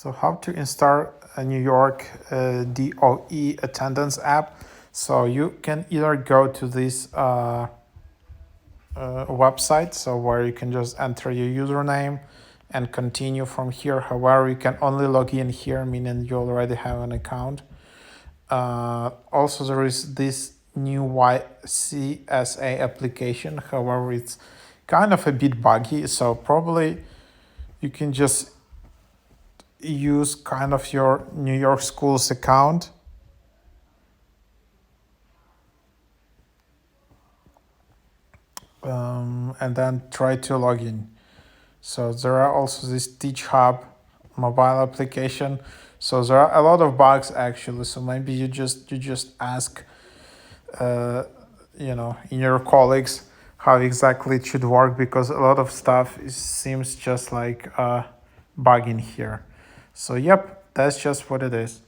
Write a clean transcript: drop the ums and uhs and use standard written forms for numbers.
So how to install a New York DOE attendance app. So you can either go to this website, so where you can just enter your username and continue from here. However, you can only log in here, meaning you already have an account. Also, there is this new YCSA application. However, it's kind of a bit buggy, so probably you can just use kind of your New York Schools account. And then try to log in. So there are also this Teach Hub mobile application. So there are a lot of bugs actually. So maybe you just ask, in your colleagues how exactly it should work, because a lot of stuff seems just like bug in here. So yep, that's just what it is.